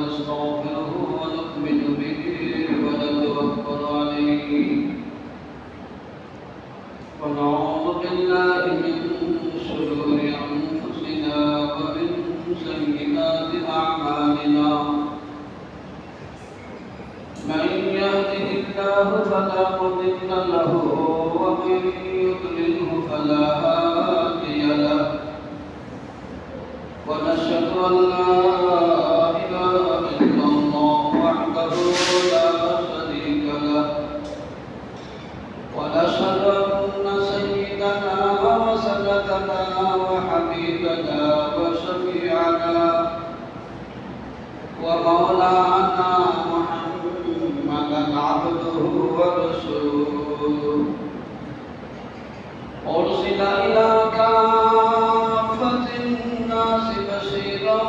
ونستغفره ونؤمن به ونتوكل عليه ونعوذ بالله من شرور أنفسنا ومن سيئات أعمالنا من يهده الله فلا مضل له ومن يضلله فلا هادي له ونشهد أن لا إله إلا الله وحده لا شريك له ونشهد أن سيدنا وسندنا وحبيبنا وشفيعنا ومولانا محمدا عبده ورسوله أرسل إلى كافة الناس بشيرا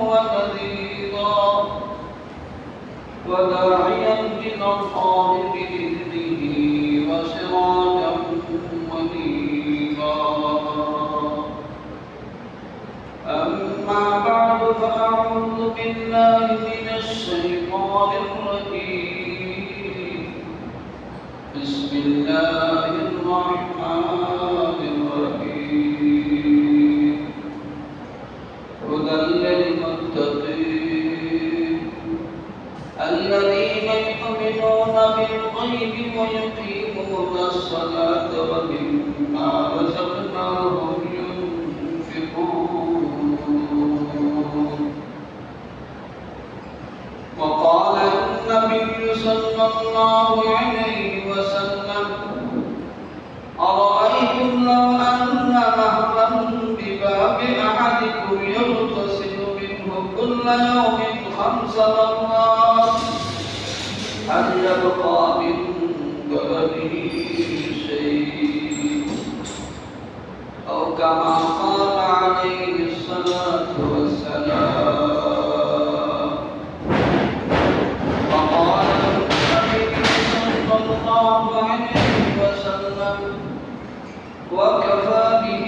ونذيرا وداعيا إلى الله بإذنه وسراجا منيرا أما بعد فأعوذ بالله من الشيطان الرجيم بسم الله الرحمن الرحيم هدى للمتقين الذين يؤمنون بالغيب ويقيمون الصلاة ومما رزقناهم ينفقون وقال النبي صلى الله عليه وسلم أرأيتم لو أن نهرا بباب أحدكم يغتسل منه كل يوم 5 مرات هل يبقى من درنه شيء أو كما قال عليه الصلاة والسلام وقال النبي صلى الله عليه وسلم وكفى به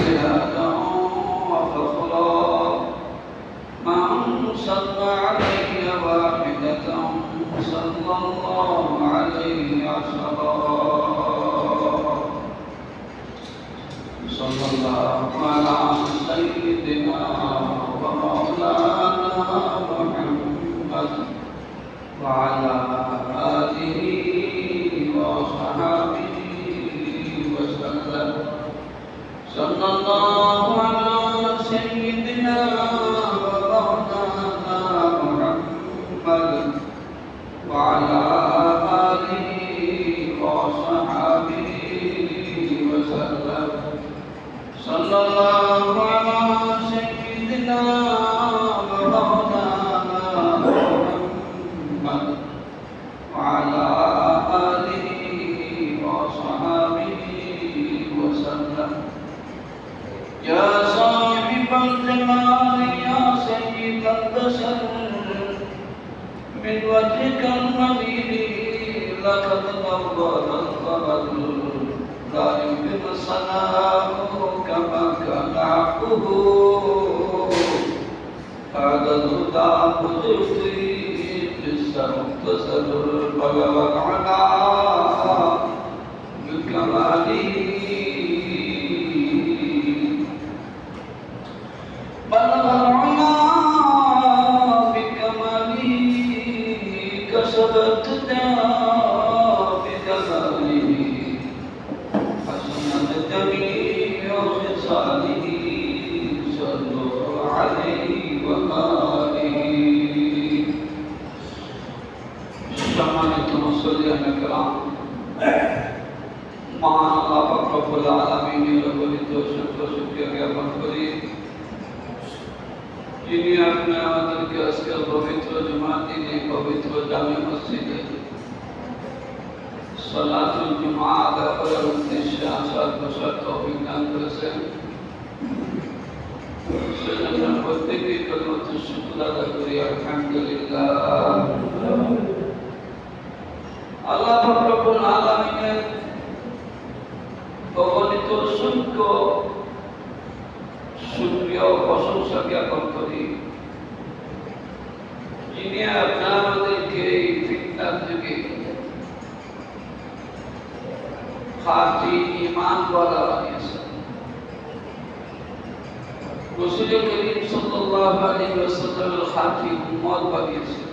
جهادا وفخرا من صلى علي واحدة صلى الله عليه عشرا صلى الله على سيدنا ومولانا محمد وعلى آله وصحبه وسلم صلى الله على سيدنا ومولانا محمد وعلى آله وصحبه وسلم صلى الله على سيدنا ومولانا محمد وعلى آله وصحبه وسلم يا صاحب الجمال يا سيد البشر من وجهك المليل لقد نور القمر لا يمكن صلاته كما كان حقه هذا الهدى بجودي جسر مختصر بلغ العلا بكماله بلغ العلا بكماله كسب الدجى بكماله حسنت جميع خصاله صلوا عليه وآله সম্মানিত মুসল্লিয়ান کرام মহান আল্লাহ পাক রব্বুল আলামিনের অগণিত শুকরিয়া জ্ঞাপন করি যিনি আপনি আমাদেরকে আজকে পবিত্র জুমার দিনে পবিত্র জামে মসজিদে সালাতুল জুমা আদা করার উদ্দেশ্যে আসার বসার তৌফিক দান করেছেন সেজন্য প্রত্যেকেই কলমত শুকর আদা করি আলহামদুলিল্লাহ আল্লাহ পাক রব্বুল আলামিনের অগণিত শুকরিয়া ও প্রশংসা জ্ঞাপন করি খাঁটি ঈমান ওয়ালা বানিয়েছেন। রাসূল করিম সাল্লাল্লাহু আলাইহি ওয়াসাল্লামের খাঁটি উম্মত বানিয়েছেন।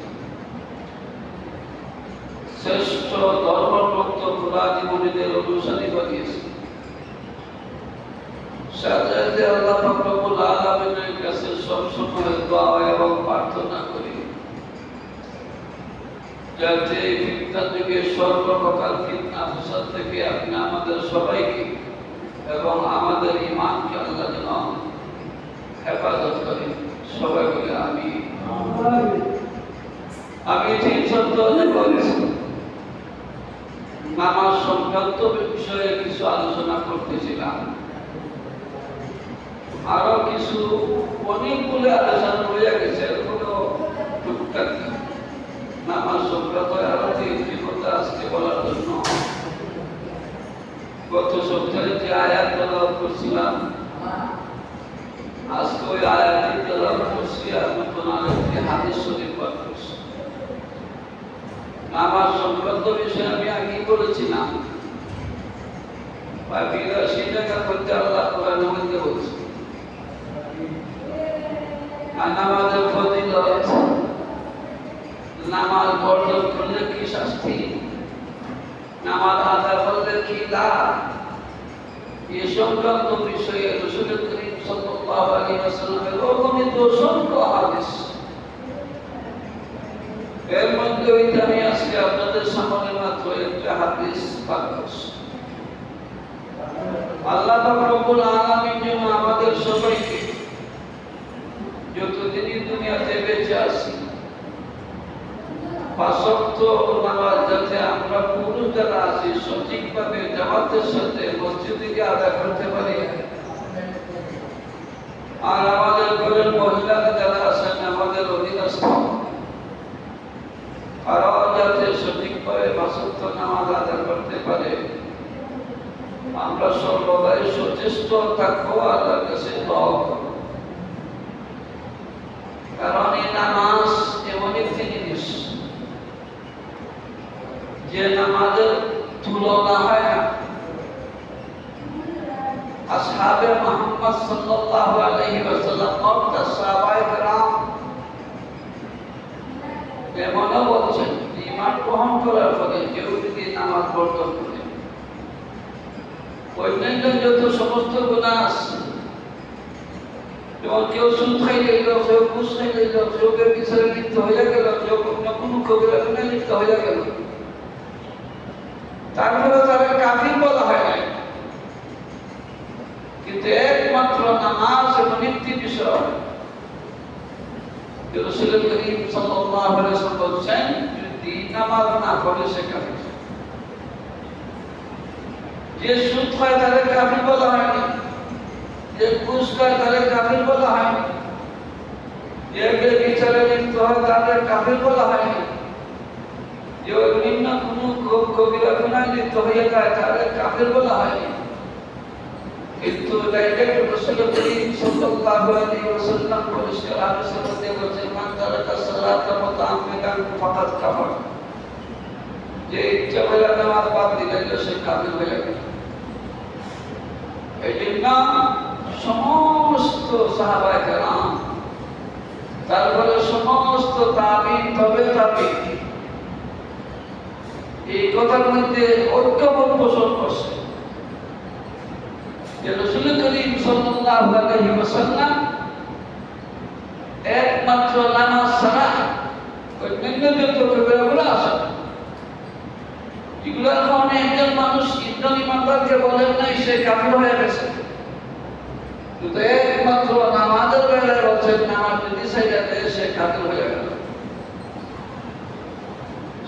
শ্রেষ্ঠ ধর্মভক্ত ফুলাদি মুনিদের অনুসারী বানিয়েছেন। সাথে আল্লাহ পাক রব্বুল আলামিনের কাছে সবসময় দোয়া এবং প্রার্থনা করি যাতে ফিতনা থেকে সর্বপ্রকার ফিতনা ফাসাদ থেকে আপনি আমাদের সবাইকে এবং আমাদের ঈমানকে আল্লাহ যেন হেফাজত করেন। সবাই বলে আমি ঠিক সত্য বলেছি নামাজ সংক্রান্ত বিষয়ে কিছু আলোচনা করতেছিলাম। আরো কিছু অনেকগুলো আলোচনা হয়ে গেছে, টুকটাক নামাজ সংক্রান্ত আরো তিনটি কথা আজকে বলার জন্য গত সপ্তাহে যে আয়াত তেলাওয়াত করছিলাম আজকে ওই আয়াতটি তেলাওয়াত করছি আর নতুন আরেকটি হাদিস শরীফ পাঠ করছি। নামাজ সংক্রান্ত বিষয়ে আমি আগেই বলেছিলাম 82 টাকা করতে আল্লাহ কোরআনের মধ্যে বলছে নামাজের ফজিলত, নামাজ বর্জন করলে কি শাস্তি, নামাজ আদায় করলে কি লাভ, এই সংক্রান্ত বিষয়ে রাসূল করিম সাল্লাল্লাহু আলাইহি ওয়াসাল্লামের অগণিত অসংখ্য হাদিস। এর মধ্যে আমি আজকে আপনাদের সামনে মাত্র একটা হাদিস পাঠ করছি। আল্লাহ পাক রব্বুল আলামিন যেন আমাদের সবাইকে যতদিন দুনিয়াতে বেঁচে আছি 5 ওয়াক্ত নামাজ যাতে আমরা পুরুষ যারা আছি সঠিকভাবে জামাতের সাথে মসজিদে গিয়ে আদায় করতে পারি, আর আমাদের ঘরের মহিলারা যারা আছেন আমাদের অধীনস্থ তারাও যাতে সঠিকভাবে 5 ওয়াক্ত নামাজ আদায় করতে পারে, আমরা সর্বদাই সচেষ্ট থাকবো আল্লাহর কাছে দোয়া করব। কারণ এই নামাজ এমন একটি জিনিস যে নামাজের তুলনা হয় না। আসহাবে মুহাম্মদ সাল্লাল্লাহু আলাইহি ওয়াসাল্লাম অর্থাৎ সাহাবায়ে কেরাম এমনও বলছেন ঈমান গ্রহণ করার পরে কেউ যদি নামাজ বর্জন করে অন্যান্য যত সমস্ত গুনাহ আছে, যেমন কেউ সুদ খাই গেল, কেউ ঘুষ খাই গেল, কেউ বিচারে লিপ্ত হয়ে গেল, কেউ কোনো কবিরা গুনাহে লিপ্ত হয়ে গেল, তারপরে তারা কাফির বলা হয় নাই। কিন্তু একমাত্র নামাজ এমন একটি বিষয় রাসূল করিম সাল্লাল্লাহু আলাইহি ওয়াসাল্লাম বলেছেন যদি নামাজ না পড়ে সে কাফির। যে সুদ খায় তারে কাফির বলা হয়নি, যে ঘুষ খায় তারে কাফির বলা হয়নি, যে বিচারে লিপ্ত হয় তাদের কাফির বলা হয়নি, যে অন্যান্য কোনো কবিরা গুনাহে লিপ্ত হয়ে যায় তাদের কাফির বলা হয়নি। কিন্তু ডাইরেক্ট রাসূল করিম সাল্লাল্লাহু আলাইহি ওয়াসাল্লাম পরিষ্কার হাদিসের মধ্যে বলেছেন মান তারাকা সালাতা মুতাআম্মিদান ফাকাদ কাফার, যে ইচ্ছা করে নামাজ বাদ দিলে সে কাফির হয়ে গেল। এজন্য সমস্ত সাহাবায়ে কেরাম তারপরে সমস্ত তাবিঈন তবে তাবিঈন এই কথার মধ্যে ঐক্যমত পোষণ করছে যে রাসূল করিম সাল্লাল্লাহু আলাইহি ওয়াসাল্লাম একমাত্র নামাজ ছাড়া অন্যান্য যত কবিরাগুলো আছে এগুলোর কারণে একজন মানুষ ইসলাম ইমানদারকে বলেন নাই সে কাফির হয়ে গেছে, কিন্তু একমাত্র নামাজের বেলায় বলছেন নামাজ যদি ছাইড়া দেয় সে কাফির হয়ে গেল।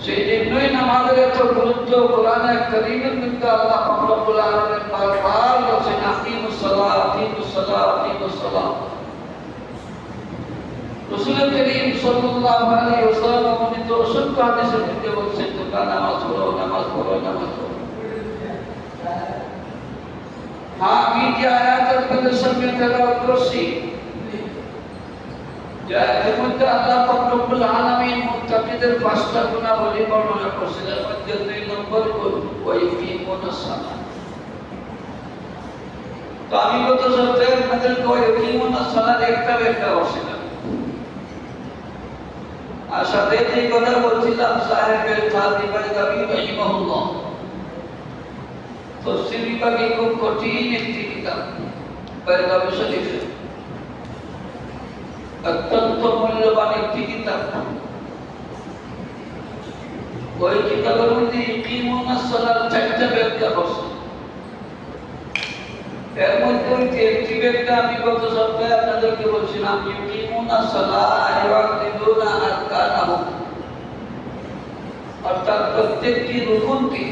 সেই জন্যই নামাজের এত গুরুত্ব কোরআনে কারীমের মধ্যে আল্লাহ পাক রব্বুল আলামিন বারবার বলেছেন আকিমুস সালাত আকিমুস সালাত আকিমুস সালাত। রাসূল করিম সাল্লাল্লাহু আলাইহি ওয়াসাল্লাম অনেক অসংখ্য হাদিসের মধ্যে বলেছেন তোমরা নামাজ পড়ো নামাজ পড়ো নামাজ পড়ো। আমি যে আয়াত আপনাদের সামনে তেলাওয়াত করছি যার মধ্যে আল্লাহ পাক রব্বুল আলামিন মুত্তাকিদের 5টা গুনাহ বর্ণনা করেছেন, এর মধ্যে 2 নম্বর ওয়াইকিমুনাস সালাত। তো আমি গত সপ্তাহে আপনাদের সালাদ একটা ব্যাখ্যা করছিলাম, আর সাথে যে কথা বলছিলাম সাহেবের রাহিমাহুল্লাহ তফসীর বিভাগে খুব কঠিন একটি কিতাব বাইদাবি শরীফ, অত্যন্ত মূল্যবান একটি কিতাব। ওই কিতাবের মধ্যে ইকিমুনাস সালাত চারটা ব্যাখ্যা করছে। এর মধ্যে একটি ব্যাখ্যা আমি গত সপ্তাহে আপনাদেরকে বলছিলাম, ইকিমুনাস সালাত ওয়া ইয়াকিদুনা আরকানাহু, অর্থাৎ প্রত্যেকটি রুকুনকে,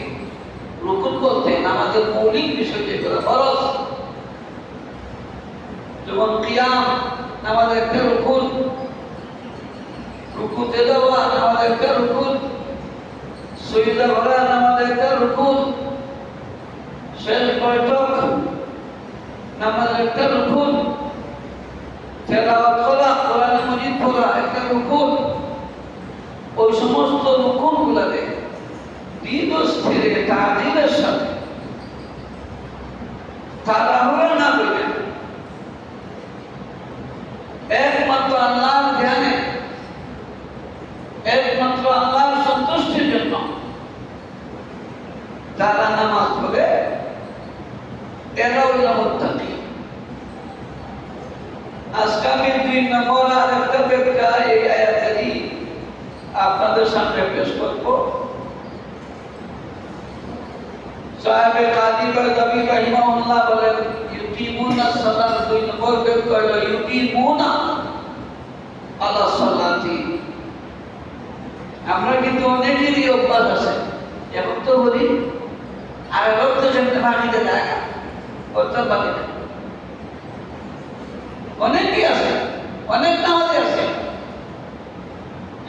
রুকুন বলতে আমাদের মৌলিক বিষয় যেগুলো ফরজ, যেমন কিয়াম আমাদের একটা রুকুন, রুকুতে যাওয়া আমাদের একটা রুকুন, সুজদা করা আমাদের একটা রুকুন, শেষ বৈঠক আমাদের একটা রুকুন, তেলাওয়াত করা, কোরআন মাজিদ পড়া একটা রুকুন। ওই সমস্ত রুকুনগুলোতে ধীরস্থিরে তাআদীলের সাথে তাড়াহুড়ো না করে একমাত্র আল্লাহর ধ্যানে, একমাত্র আল্লাহর সন্তুষ্টির জন্য যারা নামাজ পড়ে এরা হলো মুত্তাকি। আজকে আমি 2 নম্বর আর একটা ব্যাখ্যা এই আয়াতেরই আপনাদের সামনে পেশ করব। সাহেব কাজী বাইদাবি রাহিমাহুল্লাহ বলেন, ইউকিমুনাস সালাত 2 নম্বর ব্যাখ্যা হলো ইউকিমুনা আলা সালাতি। আমরা কিন্তু অনেকেরই অভ্যাস আছে, এখন তো বলি আর রক্ত যেতে বাড়িতে যায়, অর্থাৎ বাড়ি অনেকেই আছে, অনেক নামাজি আছে,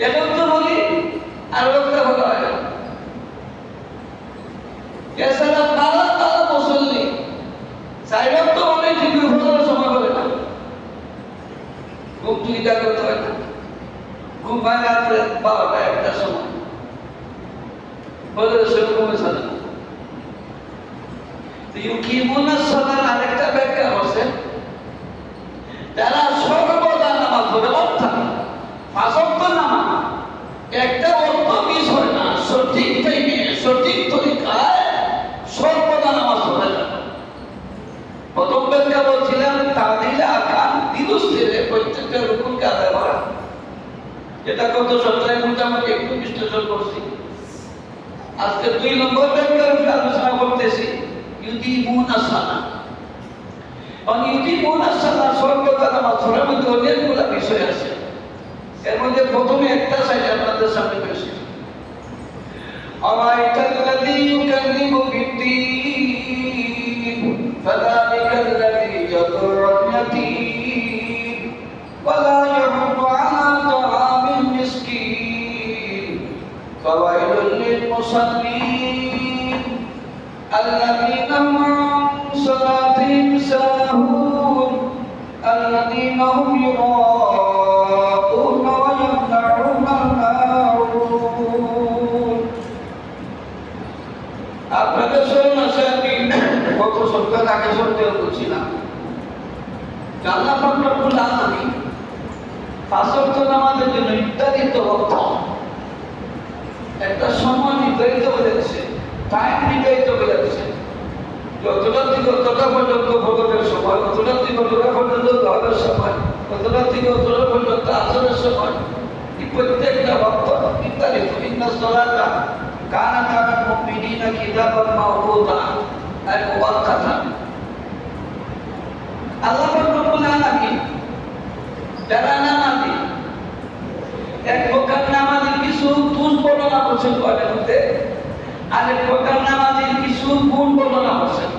এখন তো বলি আর রক্ত হলো হয় না। এছাড়া তারা তারা মুসল্লি সাইডক তো অনেক টিভি ফোনের সময় করে না, ঘুম চুরি করতে হয় না, ঘুম হয় রাত্রে 12টা 1টার সময় বলে সেরকমই সাজা। ইউকিমুনাস সালাত আরেকটা ব্যাখ্যা আছে, যারা সর্বদা নামাজ পড়ে, অর্থাৎ 5 ওয়াক্ত নামাজ একটা অর্থ মিস হয় না, সঠিক টাইমে সঠিক তরিকায় সর্বদা নামাজ পড়ে না। প্রথম ব্যাখ্যা বলছিলাম তাআদীল আরকান, ধীরস্থিরে প্রত্যেকটা রুকুনকে আদায় করা, যেটা গত সপ্তাহে মোটামুটি একটু বিশ্লেষণ করছি। আজকে 2 নম্বর ব্যাখ্যার উপরে আলোচনা করতেছি, ইউকিমুনাস সালাত। ইউকিমুনাস সালাত সর্বদা নামাজ পড়ার মধ্যে অনেকগুলো বিষয় আছে। এর মধ্যে প্রথমে একটা সাইড আপনাদের সামনে পেশ করি। আরাইতাল্লাযী ইউকাযযিবু বিদ্দীন ফাযালিকাল্লাযী ইয়াদউল ইয়াতীম ওয়া লা ইয়াহুদ্দু আলা তাআমিল মিসকিন ফাওয়াইলুল লিল মুসাল্লিন আল্লাযীনা হুম আন সালাতিহিম সাহুন আল্লাযীনা হুম ইউরাউনা ওয়া ইয়ামনাউনাল মাউন। আপনাদের স্মরণ আছে, আমি গত সপ্তাহে আগে সপ্তাহে বলছিলাম, আল্লাহ পাক রব্বুল আলামিন 5 ওয়াক্ত নামাজের জন্য নির্ধারিত অর্থ একটা সময় নির্ধারিত করে দিয়েছে, টাইম নির্ধারিত করে দিয়েছে। যতটা থেকে অতটা পর্যন্ত ফজরের সময়, অতটা থেকে অতটা পর্যন্ত জোহরের সময়, অতটা থেকে অতটা পর্যন্ত আসরের সময়, এই প্রত্যেকটা ওয়াক্ত নির্ধারিত। ইন্নাস সালাতা কানাত আলাল মুমিনিনা কিতাবান মাওকুতা আর মুওয়াক্কাতা। আল্লাহ পাক রব্বুল আলামিন যারা নামাজি, এক প্রকার নামাজের কিছু দোষ বর্ণনা করছেন কোরআনের মধ্যে, আরেক প্রকার নামাজের কিছু গুণ বর্ণনা করছেন।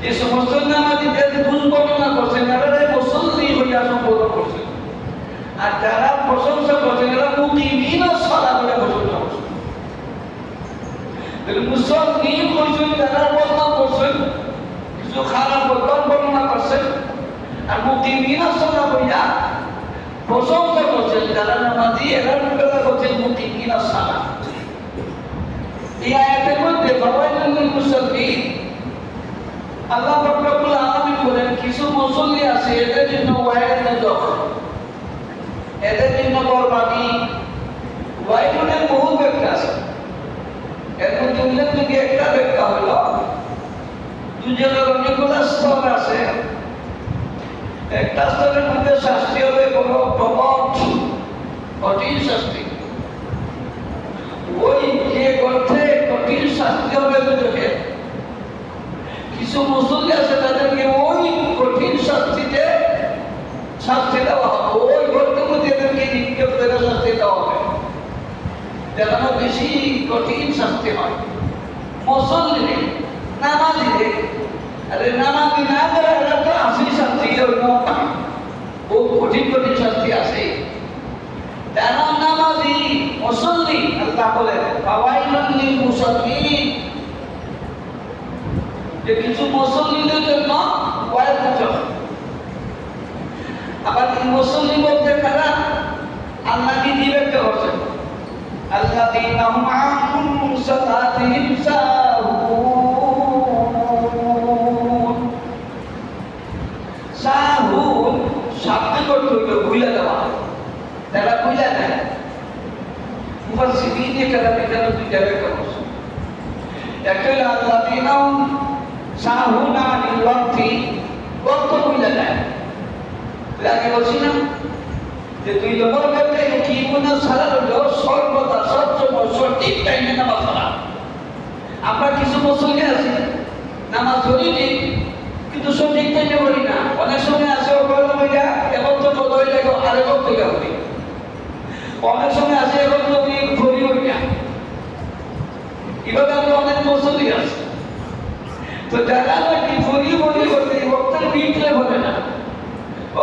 যে সমস্ত নামাজীদের দোষ বর্ণনা করছেন তারা মুসল্লি হইয়া সম্বোধন করছেন, আর যারা প্রশংসা করছেন এরা মুকিমিনাস সালাত বলে প্রশংসা করছেন। মুসল্লি হইছেন যারা বর্ণনা করছেন, কিছু খারাপ বর্ণনা করছেন, আর মুকিমিনাস সালাত হইয়া প্রশংসা করছেন যারা নামাজি, এরা বেলা করছেন মুকিমিনাস সালাত। এই আয়াতের মধ্যে ফাওয়াইলুল লিল মুসাল্লিন আল্লাহ পাক রব্বুল আলামিন বলেন কিছু মুসল্লি আছে এদের জন্য ওয়াইল নজর, এদের জন্য বরবাদি। ওয়াইলের বহু ব্যাখ্যা আছে, এর মধ্যে উল্লেখযোগ্য একটা ব্যাখ্যা হলো দুজনের অনেকগুলো স্তর আছে। একটা স্তরের মধ্যে শাস্তি হবে বড় প্রবট কঠিন শাস্তি, ওই যে অর্থে কঠিন শাস্তি হবে দুজকে। কিছু মুসল্লি আছে তাদেরকে ওই কঠিন শাস্তিতে শাস্তি দেওয়া হবে, ওই গর্তের মধ্যে এদেরকে নিক্ষেপ করে শাস্তি দেওয়া হবে যেন বেশি কঠিন শাস্তি হয়। মুসল্লি নামাজি, আরে নামাজি না করে এরা তো আসি শাস্তি কেউ নয়, ও কঠিন কঠিন শাস্তি আছে। যারা নামাজি মুসল্লি আল্লাহ বলেন ফাওয়াইলুল লিল মুসাল্লিন, যে কিছু মুসল্লিদের জন্য ওয়াইল নজর। আবার এই মুসল্লি বলতে কারা? আল্লাহ কি ব্যাখ্যা করছেন, আল্লাযীনা হুম আন সালাতিহিম সাহুন। সাহুন শাব্দিক অর্থ হলো ভুলে যাওয়া, যারা ভুলে যায়। মুফাসসিরিনে কেরাম এখানে দুইটা ব্যাখ্যা করছেন। একটা হলো আল্লাযীনা হুম সাহুন আনিল ওয়াক্তি, ওয়াক্ত ভুলে যায়। আগে বলছি না যে 2 নম্বর ব্যাখ্যা কি মনে সালাত হলো সর্বদা সবসময় সঠিক টাইমে নামাজ পড়া। আমরা কিছু মুসল্লি আছি নামাজ ধরি নি কিন্তু সঠিক টাইমে পড়ি না। অনেক সময় আছে ওগুলো বইলা এবং তো বদল লাগো আরেক থেকে পড়ি, অনেক সময় আছে এবং তো ঘড়ি হই না। এভাবে আমরা অনেক মুসল্লি আছে। তো যারা নাকি